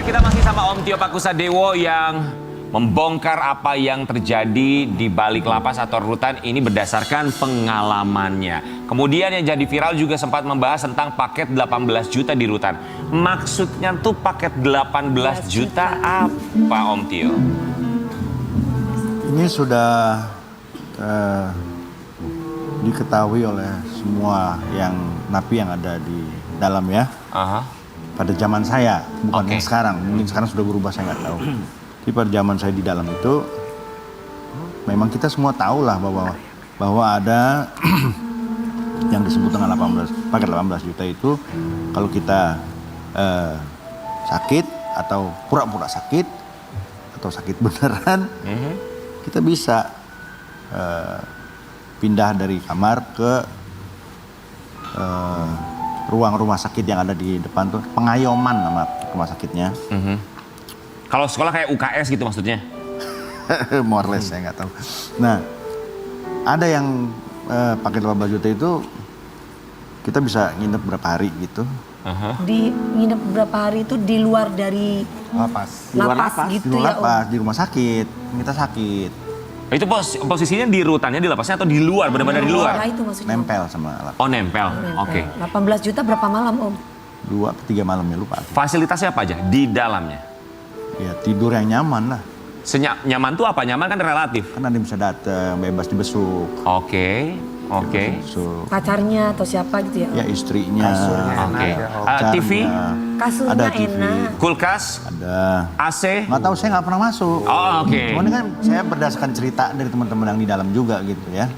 kita masih sama Om Tio Pakusadewo yang membongkar apa yang terjadi di balik lapas atau rutan ini berdasarkan pengalamannya. Kemudian yang jadi viral juga sempat membahas tentang paket 18 juta di rutan. Maksudnya tuh paket 18 juta apa, Om Tio? Ini sudah diketahui oleh semua napi yang ada di dalam ya. Pada zaman saya, bukan yang sekarang. Mungkin sekarang sudah berubah, saya nggak tahu. Tapi pada zaman saya di dalam itu, memang kita semua tahu lah bahwa ada yang disebut dengan paket 18 juta itu, kalau kita sakit atau pura-pura sakit atau sakit beneran, kita bisa pindah dari kamar ke ruang rumah sakit yang ada di depan tuh, Pengayoman nama rumah sakitnya. Kalau sekolah kayak UKS gitu maksudnya? More or less, saya nggak tahu. Nah, ada yang paket 18 juta itu kita bisa nginep berapa hari gitu. Di nginep berapa hari itu di luar dari lapas. Gitu di luar ya, lapas, di rumah sakit. Kita sakit. Itu posisinya di rutannya, di lapasnya atau di luar, benar-benar di luar? Nah, itu maksudnya. Nempel sama lapas. Oh, nempel. Oke. 18 juta berapa malam, Om? 2 atau 3 malam ya, lupa. Fasilitasnya apa aja di dalamnya? Ya tidur yang nyaman lah. Nyaman tuh apa? Nyaman kan relatif. Kan ada yang bisa datang, bebas dibesuk. Oke. Besuk. Pacarnya atau siapa gitu ya? Ya istrinya. Oke. pacarnya. TV? Kasurnya Ada TV. enak. Kulkas? Ada. AC? Nggak tahu, saya nggak pernah masuk. Oh, oke. Cuman ini kan saya berdasarkan cerita dari teman-teman yang di dalam juga gitu ya.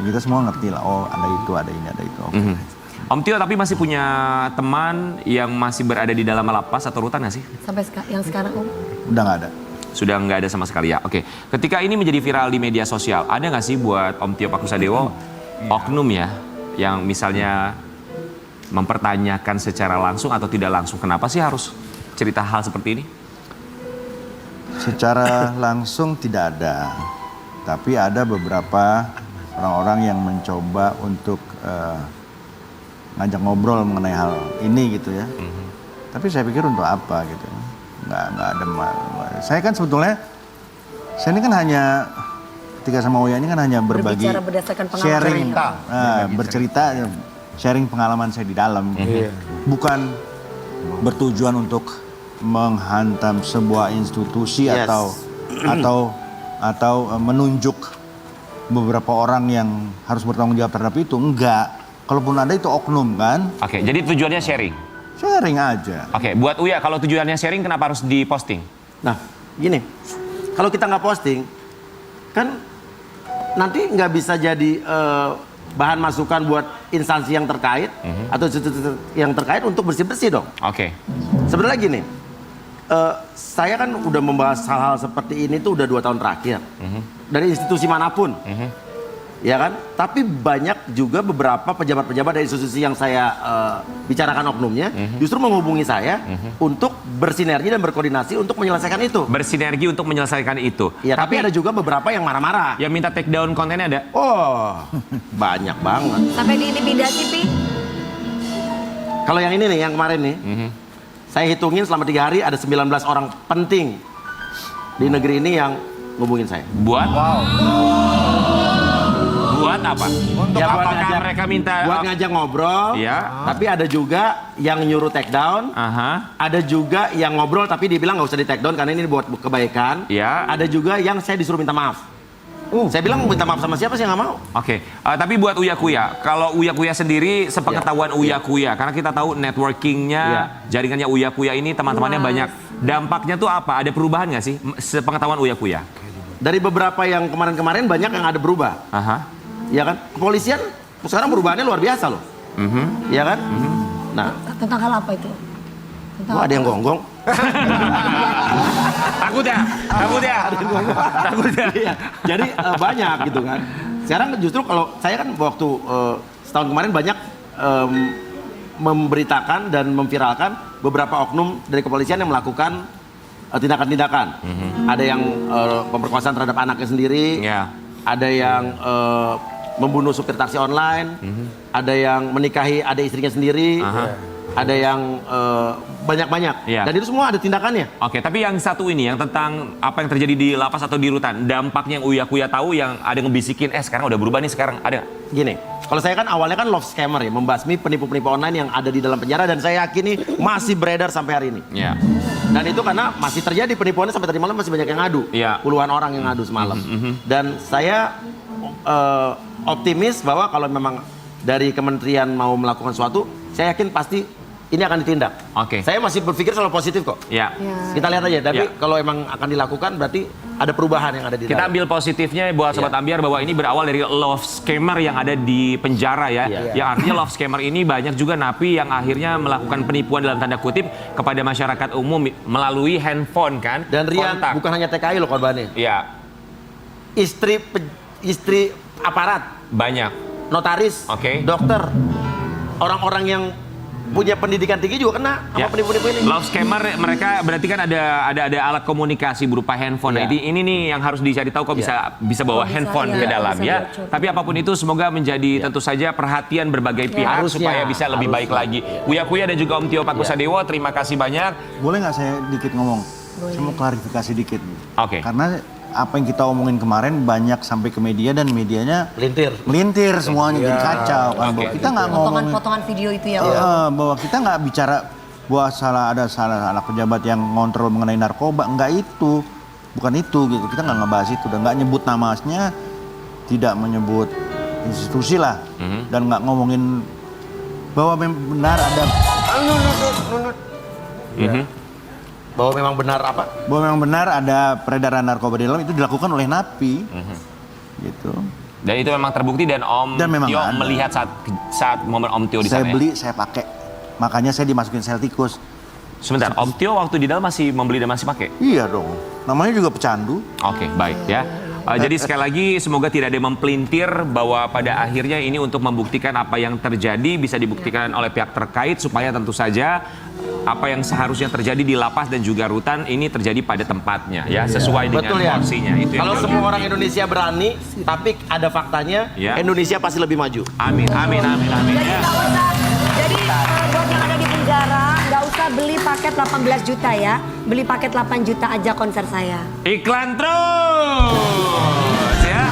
Kita semua ngerti lah, oh ada itu, ada ini, ada itu. Oke. Om Tio tapi masih punya teman yang masih berada di dalam lapas atau rutan nggak sih? Sampai yang sekarang, Om? Udah nggak ada. Sudah nggak ada sama sekali ya? Oke. Ketika ini menjadi viral di media sosial, ada nggak sih buat Om Tio Pakusadewo oknum ya, yang misalnya mempertanyakan secara langsung atau tidak langsung, kenapa sih harus cerita hal seperti ini? Secara langsung tidak ada, tapi ada beberapa orang-orang yang mencoba untuk ngajak ngobrol mengenai hal ini gitu ya. Tapi saya pikir untuk apa gitu? Nggak ada. Saya kan sebetulnya, saya ini kan hanya ketika sama Uya ini kan hanya berbagi, Berbicara berdasarkan pengalaman. sharing, bercerita, sharing pengalaman saya di dalam. Bukan bertujuan untuk menghantam sebuah institusi atau menunjuk beberapa orang yang harus bertanggung jawab terhadap itu. Enggak. Kalaupun ada itu oknum kan. Oke, jadi tujuannya sharing? Sharing aja. Oke, buat Uya kalau tujuannya sharing kenapa harus diposting? Nah, gini, kalau kita nggak posting, kan nanti nggak bisa jadi bahan masukan buat instansi yang terkait atau yang terkait untuk bersih-bersih dong. Oke. Sebenarnya gini, saya kan udah membahas hal-hal seperti ini tuh udah 2 tahun terakhir dari institusi manapun. Ya kan? Tapi banyak juga beberapa pejabat-pejabat dari institusi yang saya bicarakan oknumnya justru menghubungi saya untuk bersinergi dan berkoordinasi untuk menyelesaikan itu. Bersinergi untuk menyelesaikan itu. Ya, tapi ada juga beberapa yang marah-marah. Yang minta take down kontennya ada? Oh, banyak banget. Sampai diintimidasi, Pi? Kalau yang ini nih, yang kemarin nih, saya hitungin selama 3 hari ada 19 orang penting di negeri ini yang ngubungin saya. Buat? Buat apa? Untuk ya, apakah mereka minta? Buat ngajak ngobrol. Ya. Tapi ada juga yang nyuruh take down. Ada juga yang ngobrol tapi dibilang nggak usah di take down karena ini buat kebaikan. Ya. Ada juga yang saya disuruh minta maaf. Saya bilang minta maaf sama siapa sih, nggak mau. Oke. Tapi buat Uya Kuya, kalau Uya Kuya sendiri sepengetahuan Uya Kuya, karena kita tahu networkingnya, jaringannya Uya Kuya ini teman-temannya banyak. Dampaknya tuh apa? Ada perubahan nggak sih sepengetahuan Uya Kuya? Dari beberapa yang kemarin-kemarin banyak yang ada berubah. Ya kan? Kepolisian sekarang perubahannya luar biasa loh. Ya kan? Nah, Tentang hal apa itu? ada yang gonggong. Takut ya? Iya. Jadi banyak gitu kan. Sekarang justru kalau saya kan waktu setahun kemarin banyak memberitakan dan memviralkan beberapa oknum dari kepolisian yang melakukan tindakan-tindakan. Ada yang pemerkosaan terhadap anaknya sendiri. Ada yang membunuh supir taksi online, ada yang menikahi adik istrinya sendiri, ada yang banyak-banyak. Iya. Dan itu semua ada tindakannya. Oke, tapi yang satu ini, yang tentang apa yang terjadi di lapas atau di rutan, dampaknya yang Uya tahu yang ada ngebisikin, sekarang udah berubah nih sekarang, ada nggak? Gini, kalau saya kan awalnya kan love scammer ya, membasmi penipu-penipu online yang ada di dalam penjara dan saya yakini masih beredar sampai hari ini. Iya. Dan itu karena masih terjadi penipuannya sampai tadi malam masih banyak yang ngadu. Iya. Puluhan orang yang ngadu semalam. Dan saya optimis bahwa kalau memang dari kementerian mau melakukan sesuatu, saya yakin pasti ini akan ditindak. Oke. Saya masih berpikir selalu positif kok. Ya. Kita lihat aja, tapi Ya. kalau emang akan dilakukan berarti ada perubahan yang ada di Kita dalam. ambil positifnya buat Sobat Iya. Ambiar bahwa ini berawal dari love scammer yang ada di penjara ya. Iya. Yang artinya love scammer ini banyak juga napi yang akhirnya melakukan penipuan dalam tanda kutip kepada masyarakat umum melalui handphone kan. Dan Rian kontak. bukan hanya TKI loh korbannya. Iya, Istri aparat, banyak. notaris, Oke. dokter, orang-orang yang punya pendidikan tinggi juga kena sama Ya. penipu-penipu ini. Love scammer mereka berarti kan ada alat komunikasi berupa handphone. Nah, Iya. ini nih yang harus dicari tahu kok bisa bawa Bisa, handphone iya, ke dalam bisa ya. bocor. Tapi apapun itu semoga menjadi tentu saja perhatian berbagai pihak Harusnya, supaya bisa lebih baik lagi. Uya dan juga Om Tio Pakusadewo, terima kasih banyak. Boleh nggak saya dikit ngomong? Saya mau klarifikasi dikit nih. Oke. Karena apa yang kita omongin kemarin banyak sampai ke media dan medianya Melintir. melintir semuanya jadi kacau kan. Oke. Bahwa kita nggak ngomongin Potongan-potongan video itu ya. bahwa kita nggak bicara bahwa ada salah pejabat yang ngontrol mengenai narkoba, nggak itu, bukan itu gitu. Kita nggak ngebahas itu dan nggak nyebut namanya, tidak menyebut institusi lah, dan nggak ngomongin bahwa benar ada Bahwa memang benar apa? bahwa memang benar ada peredaran narkoba di dalam, itu dilakukan oleh napi, gitu. Dan itu memang terbukti dan Om Dan memang Tio ada. melihat saat momen Om Tio di Saya sana. ya? beli, saya pakai, makanya saya dimasukin sel tikus. Sebentar, Om Tio waktu di dalam masih membeli dan masih pakai? Iya dong, namanya juga pecandu. Oke, baik ya. Jadi sekali lagi semoga tidak ada yang mempelintir bahwa pada akhirnya ini untuk membuktikan apa yang terjadi bisa dibuktikan oleh pihak terkait supaya tentu saja apa yang seharusnya terjadi di lapas dan juga rutan ini terjadi pada tempatnya ya sesuai dengan Betul ya. porsinya itu. yang Kalau dia- semua orang Indonesia berani, tapi ada faktanya, Ya. Indonesia pasti lebih maju. Amin, amin, amin, amin. Jadi Ya. nggak usah. Jadi buat yang ada di penjara nggak usah beli paket 18 juta ya. Beli paket 8 juta aja konser saya. Iklan terus ya.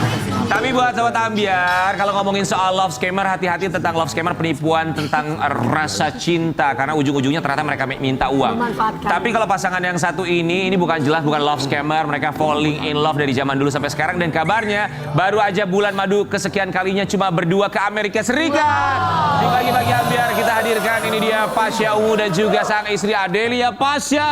Tapi buat Sobat Ambiar, kalau ngomongin soal love scammer, hati-hati tentang love scammer, penipuan tentang rasa cinta. Karena ujung-ujungnya ternyata mereka minta uang. Memanfaatkan. Tapi kalau pasangan yang satu ini bukan love scammer. Mereka falling in love dari zaman dulu sampai sekarang. Dan kabarnya baru aja bulan madu kesekian kalinya cuma berdua ke Amerika Serikat. Di pagi-pagi Ambiar kita hadirkan ini dia Pasha Ungu dan juga sang istri Adelia Pasha.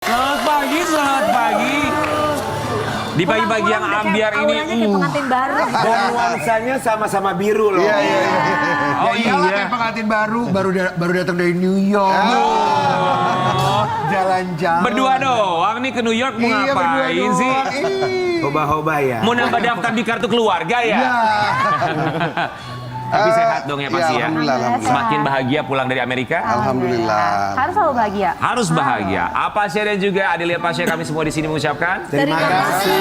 Selamat pagi, selamat pagi. Di pagi-pagi yang ambiar ini, Auranya kayak pengantin baru. Dan nuansanya sama-sama biru loh. Iya. oh Iyalah, iya. kayak pengantin baru datang dari New York. Jalan-jalan. Berdua doang nih ke New York mau Iya, berdua ngapain doang. sih? Hoba-hoba ya. Mau nambah daftar di kartu keluarga ya? Iya. Tapi sehat dong ya pasti ya. alhamdulillah. Semakin bahagia pulang dari Amerika. Alhamdulillah. Harus selalu bahagia. Harus bahagia. Apa sih dan juga Adelia Pasha kami semua di sini mengucapkan. Terima kasih.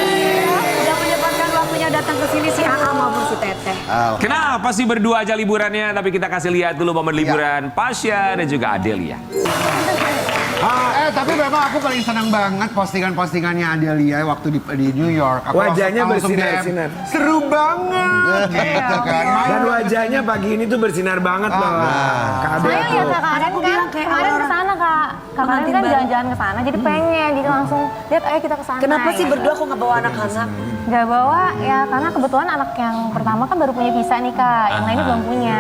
Udah menyempatkan waktunya datang ke sini si AA maupun si Teteh. Kenapa sih berdua aja liburannya? Tapi kita kasih lihat dulu momen liburan Pasha dan juga Adelia. Tapi memang aku paling senang banget postingan-postingannya Adelia waktu di New York. Aku Wajahnya langsung DM, bersinar-sinar. Seru banget gitu kan. Dan wajahnya pagi ini tuh bersinar banget loh. Kak Ade Saya aku. lihat Kak Karen Aku kan, bilang kayak kemarin orang- ke sana Kak. Kak Karen pengantin kan baru. jalan-jalan ke sana, jadi pengen, jadi langsung lihat ayo kita ke sana. Kenapa sih ya. berdua kok nggak bawa anak-anak? Gak bawa ya karena kebetulan anak yang pertama kan baru punya visa nih Kak, yang lainnya belum punya.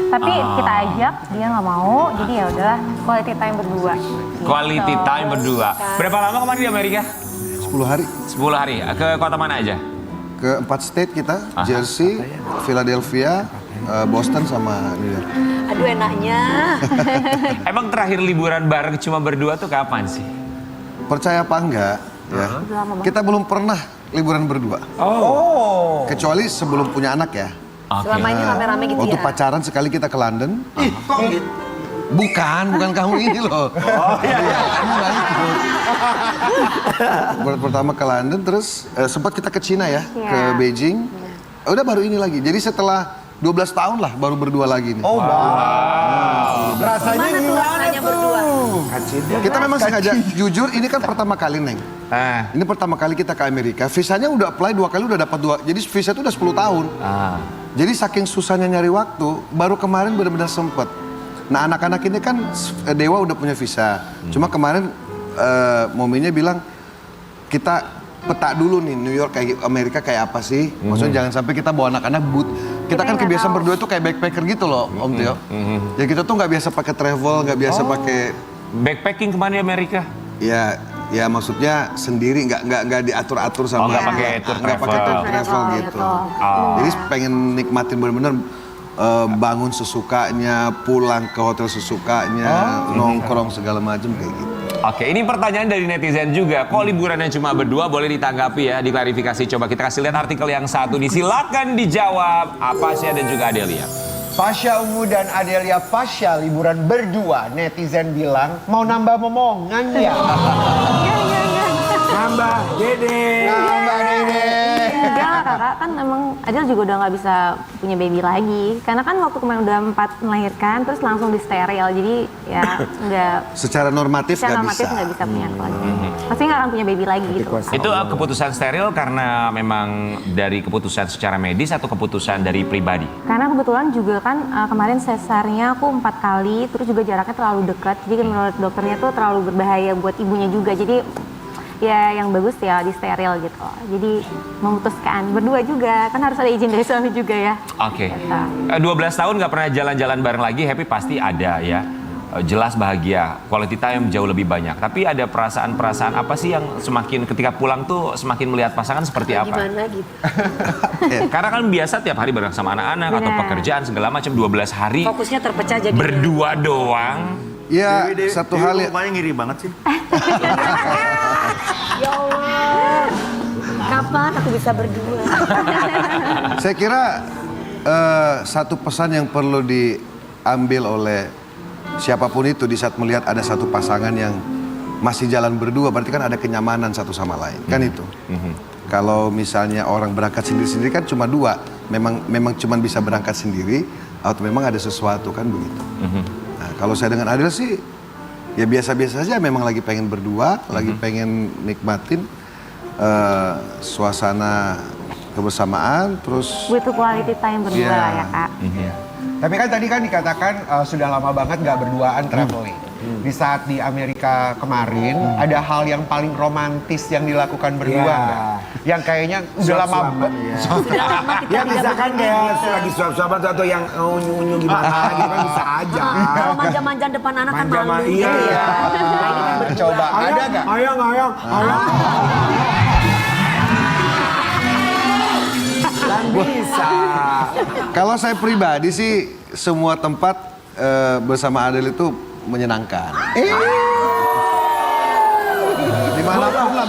Tapi kita ajak, dia nggak mau, jadi ya udahlah quality time berdua. Quality Gitu. time berdua. Berapa lama kemarin di Amerika? 10 hari 10 hari. Ke kota mana aja? ke 4 state kita, Jersey, Philadelphia, Boston sama New York. Aduh enaknya. Emang terakhir liburan bareng cuma berdua tuh kapan sih? Percaya apa enggak ya? Kita belum pernah liburan berdua. Oh. Kecuali sebelum punya anak ya. Selama ini rame-rame gitu Waktu ya. pacaran sekali kita ke London. Bukan kamu ini loh. Oh iya. Kamu nggak ikut. Pertama ke London, terus sempat kita ke Cina ya, ke Beijing. Udah baru ini lagi. Jadi setelah 12 tahun lah baru berdua lagi nih. Oh, wow. Rasanya Gimana tuh rasanya berdua? Kita memang sengaja, jujur ini kan pertama kali Neng. Ini pertama kali kita ke Amerika. Visanya udah apply 2 kali udah dapat 2. Jadi visa itu udah 10 tahun. Jadi saking susahnya nyari waktu, baru kemarin benar-benar sempet. Nah anak-anak ini kan Dewa udah punya visa. Cuma kemarin Mominya bilang kita peta dulu nih New York kayak Amerika kayak apa sih? Maksudnya jangan sampai kita bawa anak-anak kita kan kebiasaan berdua tuh kayak backpacker gitu loh Om Tio. Ya kita tuh nggak biasa pakai travel, nggak biasa pakai Backpacking kemana di Amerika? ya maksudnya sendiri nggak diatur-atur sama nggak pakai tour nggak pakai tour travel gitu. Jadi pengen nikmatin bener-bener bangun sesukanya, pulang ke hotel sesukanya, nongkrong segala macam kayak gitu. Oke, ini pertanyaan dari netizen juga. Kok liburannya cuma berdua? Boleh ditanggapi ya, diklarifikasi. Coba kita kasih lihat artikel yang satu nih. Silakan dijawab. Apasya dan juga Adelia. Pasha Ungu dan Adelia Pasha liburan berdua. Netizen bilang mau nambah momongan ya. Nambah Dede. Nambah Dede. Enggak lah kakak, kan emang Adel juga udah nggak bisa punya baby lagi. Karena kan waktu kemarin udah 4 melahirkan, terus langsung di steril. Jadi ya nggak... Secara normatif nggak bisa. nggak bisa punya keluarga. Pasti nggak akan punya baby lagi gitu. Itu keputusan steril karena memang dari keputusan secara medis atau keputusan dari pribadi? Karena kebetulan juga kan kemarin sesarnya aku 4 kali, terus juga jaraknya terlalu dekat. Jadi menurut dokternya tuh terlalu berbahaya buat ibunya juga. Jadi ya yang bagus ya di steril gitu. Jadi memutuskan berdua juga, kan harus ada izin dari suami juga ya. Oke. 12 tahun nggak pernah jalan-jalan bareng lagi, happy pasti ada ya. Jelas bahagia, quality time jauh lebih banyak. Tapi ada perasaan-perasaan apa sih yang semakin ketika pulang tuh semakin melihat pasangan seperti apa? Gimana gitu. Karena kan biasa tiap hari bareng sama anak-anak atau pekerjaan segala macam 12 hari. Fokusnya terpecah jadi. Berdua doang. Ya satu hal ya. Rumahnya ngiri banget sih. Ya Allah. Kapan aku bisa berdua? Saya kira satu pesan yang perlu diambil oleh siapapun itu di saat melihat ada satu pasangan yang masih jalan berdua, berarti kan ada kenyamanan satu sama lain, kan itu. Kalau misalnya orang berangkat sendiri-sendiri kan cuma 2, memang cuma bisa berangkat sendiri, atau memang ada sesuatu kan begitu. Nah, kalau saya dengan Adel sih, ya biasa-biasa saja, memang lagi pengen berdua, lagi pengen nikmatin suasana kebersamaan, terus Butuh quality time berdua lah ya kak. Tapi kan tadi kan dikatakan sudah lama banget nggak berduaan traveling. Di saat di Amerika kemarin ada hal yang paling romantis yang dilakukan berdua nggak? Yang kayaknya udah lama Sudah lama kita Ya tidak misalkan berdua kayak gitu. lagi suap-suapan atau yang unyu-unyu gimana gitu kan bisa aja. Kalau manja-manja depan anak kan Manja, malu iya. gitu ya. Nah, ini kan berdua. Coba ada nggak? Ayang. Dan bisa. kalau saya pribadi sih semua tempat bersama Adel itu menyenangkan. Dimanapun lah,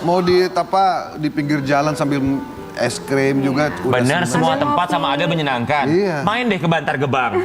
mau di pinggir jalan sambil es krim juga. udah Benar, senang. semua tempat sama ada menyenangkan. Iya. Main deh ke Bantar Gebang.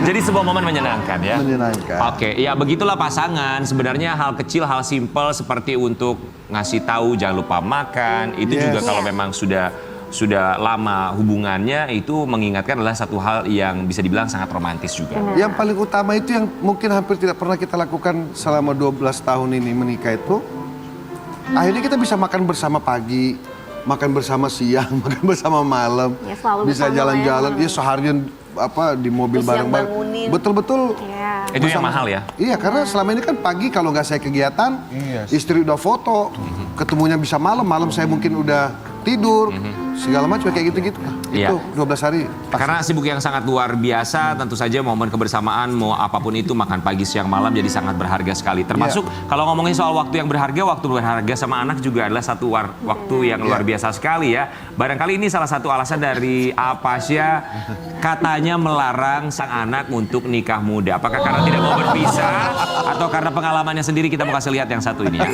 Jadi sebuah momen menyenangkan ya. Menyenangkan. Oke, ya begitulah pasangan. Sebenarnya hal kecil, hal simpel seperti untuk ngasih tahu jangan lupa makan. Itu juga kalau memang sudah lama hubungannya, itu mengingatkan adalah satu hal yang bisa dibilang sangat romantis juga. Yang paling utama itu yang mungkin hampir tidak pernah kita lakukan selama 12 tahun ini menikah itu, akhirnya kita bisa makan bersama pagi, makan bersama siang, makan bersama malam, Ya, selalu bisa bersama jalan-jalan, ya. ya seharian di mobil Terus yang bareng-bareng. bangunin. Betul-betul. Iya. Itu yang mahal ya. Iya, karena selama ini kan pagi kalau nggak saya kegiatan, istri udah foto, ketemunya bisa malam, malam saya mungkin udah tidur. segala macam kayak gitu-gitu. Iya. Itu 12 hari. Karena sibuk yang sangat luar biasa, tentu saja momen kebersamaan, mau apapun itu, makan pagi, siang, malam jadi sangat berharga sekali. Termasuk kalau ngomongin soal waktu yang berharga, waktu berharga sama anak juga adalah satu waktu yang luar biasa sekali ya. Barangkali ini salah satu alasan dari Apasya katanya melarang sang anak untuk nikah muda. Apakah karena tidak mau berpisah atau karena pengalamannya sendiri? Kita mau kasih lihat yang satu ini ya.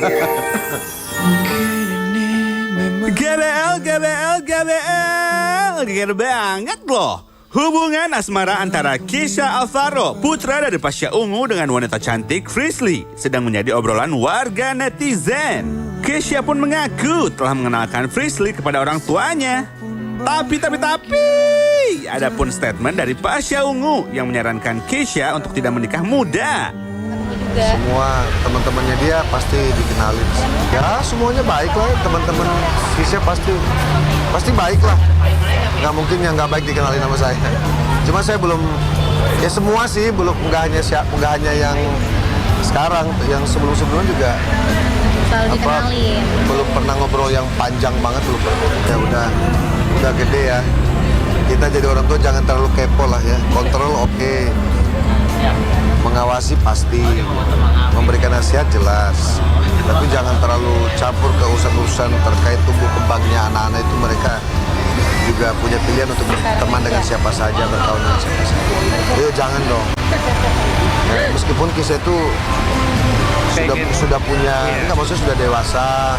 GBL banget loh. Hubungan asmara antara Kesha Alvaro, putra dari Pasha Ungu dengan wanita cantik Frisley, sedang menjadi obrolan warga netizen. Kesha pun mengaku telah mengenalkan Frisley kepada orang tuanya. Tapi, ada pun statement dari Pasha Ungu yang menyarankan Kesha untuk tidak menikah muda. Semua teman-temannya dia pasti dikenalin. Ya semuanya baik lah, teman-teman Kesha pasti baik lah. Nggak mungkin yang nggak baik dikenalin sama saya. Cuma saya belum, ya semua sih belum, nggak hanya yang sekarang, yang sebelum-sebelumnya juga. Selalu dikenalin. Belum pernah ngobrol yang panjang banget, belum pernah. Ya udah gede ya. Kita jadi orang tua jangan terlalu kepo lah ya. Kontrol oke. Mengawasi pasti, memberikan nasihat jelas, tapi jangan terlalu campur ke urusan-urusan terkait tumbuh kembangnya anak-anak itu. Mereka juga punya pilihan untuk berteman dengan siapa saja, berkawan dengan siapa saja. Ayo jangan dong. Meskipun Kesha itu sudah punya, enggak maksudnya sudah dewasa,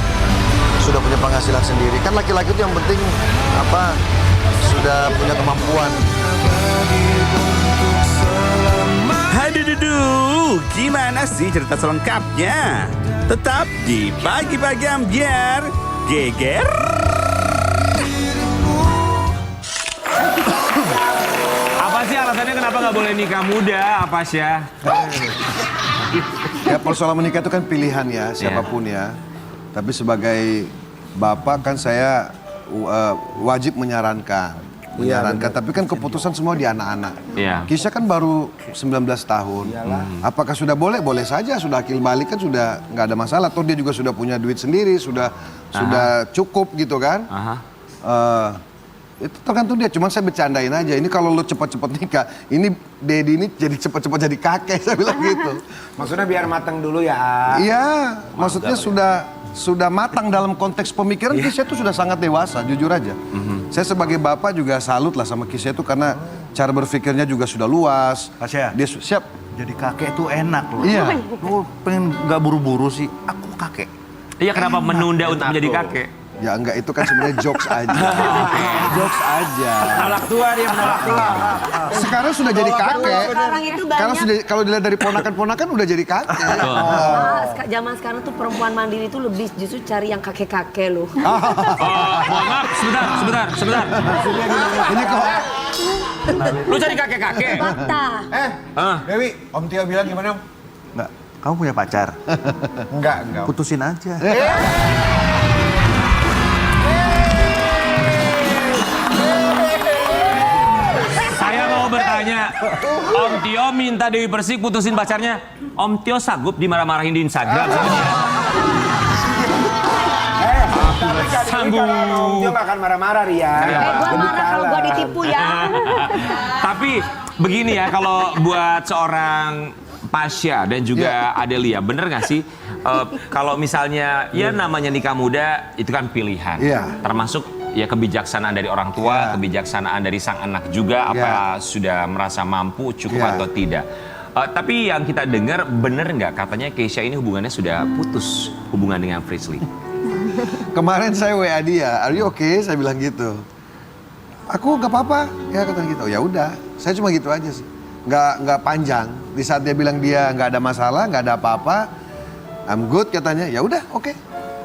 sudah punya penghasilan sendiri. Kan laki-laki itu yang penting sudah punya kemampuan. Aduh, gimana sih cerita selengkapnya? Tetap di Pagi-Pagi Ambyar, geger. Apa sih alasannya kenapa nggak boleh nikah muda, Apasya? Ya persoalan menikah itu kan pilihan ya, siapapun ya. Tapi sebagai bapak kan saya wajib menyarankan. Tapi kan keputusan semua di anak-anak. Kesha kan baru 19 tahun. Apakah sudah boleh? Boleh saja, sudah akil balik kan sudah nggak ada masalah. Toh dia juga sudah punya duit sendiri, sudah cukup gitu kan. Itu tergantung dia, cuman saya bercandain aja. Ini kalau lo cepat-cepat nikah, ini Dedi ini jadi cepat-cepat jadi kakek, saya bilang gitu. Maksudnya biar matang dulu ya. Iya, maksudnya sudah matang dalam konteks pemikiran. Kesha itu sudah sangat dewasa, jujur aja. Saya sebagai bapak juga salut lah sama Kesha itu karena cara berpikirnya juga sudah luas. Pasya, dia siap. Jadi kakek itu enak loh. Iya. Lu pengen nggak buru-buru sih? Aku kakek. Iya, kenapa menunda untuk menjadi kakek? Ya enggak, itu kan sebenarnya jokes aja. Jokes aja. Menolak tua dia, menolak tua. Sekarang sudah jadi kakek. Sekarang itu banyak. Kalau dilihat dari ponakan-ponakan udah jadi kakek. Zaman sekarang tuh perempuan mandiri tuh lebih justru cari yang kakek-kakek loh. Mohon maaf, sebentar. Ini kok Lu cari kakek-kakek? Fakta. Dewi, Om Tio bilang gimana? Nggak, kamu punya pacar? Enggak. Putusin aja. Saya mau bertanya, Om Tio minta Dewi Persik putusin pacarnya. Om Tio sanggup dimarah-marahin di Instagram sama dia? Sanggup. Dia nggak akan marah-marah, Ria. Gue marah kalau gue ditipu ya. Tapi begini ya, kalau buat seorang Pasya dan juga Adelia, bener nggak sih kalau misalnya ya namanya nikah muda itu kan pilihan, termasuk ya kebijaksanaan dari orang tua, kebijaksanaan dari sang anak juga, apa sudah merasa mampu cukup atau tidak. Tapi yang kita dengar bener nggak katanya Kesha ini hubungannya sudah putus hubungan dengan Frisley? kemarin saya WA dia, "Are you okay?" Saya bilang gitu. Aku nggak apa-apa, ya kata gitu. Ya udah, saya cuma gitu aja sih. Nggak panjang. Di saat dia bilang dia nggak ada masalah, nggak ada apa-apa, I'm good katanya. Ya udah, oke.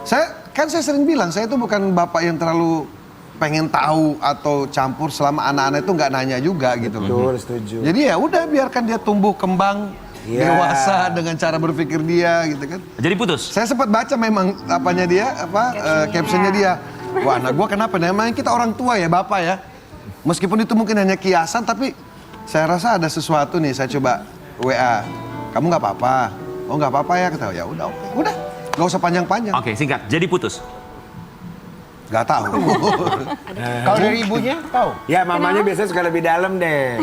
Saya sering bilang saya itu bukan bapak yang terlalu pengen tahu atau campur selama anak-anak itu nggak nanya juga gitu. Betul, setuju. Jadi ya udah biarkan dia tumbuh kembang dewasa dengan cara berpikir dia gitu kan. Jadi putus? Saya sempat baca memang captionnya dia. Wah, anak gua kenapa? Namanya kita orang tua ya, bapak ya. Meskipun itu mungkin hanya kiasan, tapi saya rasa ada sesuatu nih. Saya coba WA. Kamu nggak apa-apa? Oh nggak apa-apa ya, kata. Ya udah, oke. Udah, nggak usah panjang-panjang. Oke, singkat. Jadi putus? Gak tahu. Kalau dari ibunya tahu? Ya mamanya biasanya suka lebih dalam deh.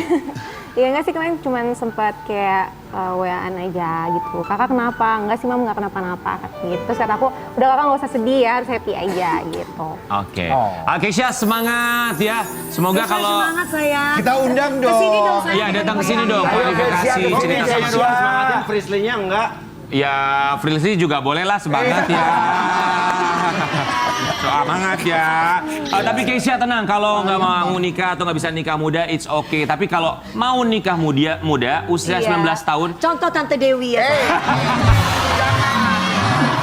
Ya enggak sih, kemarin cuma sempat kayak WA-an aja gitu. Kakak kenapa? Enggak sih, Mam, nggak kenapa-napa. Gitu. Terus kata aku, udah kakak nggak usah sedih ya, harus happy aja gitu. Oke. Keisha semangat ya. Semoga kalau Semangat sayang. Kita undang dong. Kesini dong sayang. Iya datang ke sini dong. Kualifikasi Ini cerita saya sama doang semangatin Frisley-nya enggak. Ya, Frilsi juga boleh lah semangat ya. Semangat ya. Tapi Keisha tenang, kalau nggak mau nikah atau nggak bisa nikah muda, it's okay. Tapi kalau mau nikah muda, usia 19 tahun. Contoh Tante Dewi ya.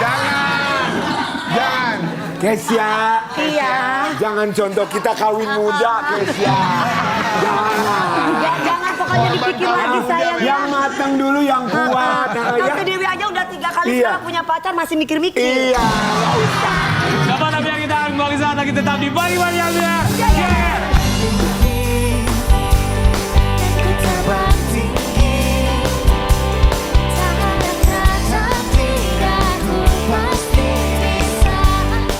Jangan. Kesia, Iya. jangan contoh kita kawin muda, Kesia. Jangan pokoknya dipikir lagi sayang ya. Yang matang dulu, yang kuat. Tante Dewi aja udah 3 kali sekarang punya pacar masih mikir-mikir. Iya, nggak usah. Kapan tapi yang kita kembali saat lagi tetap di Bagi-Bagi Amir.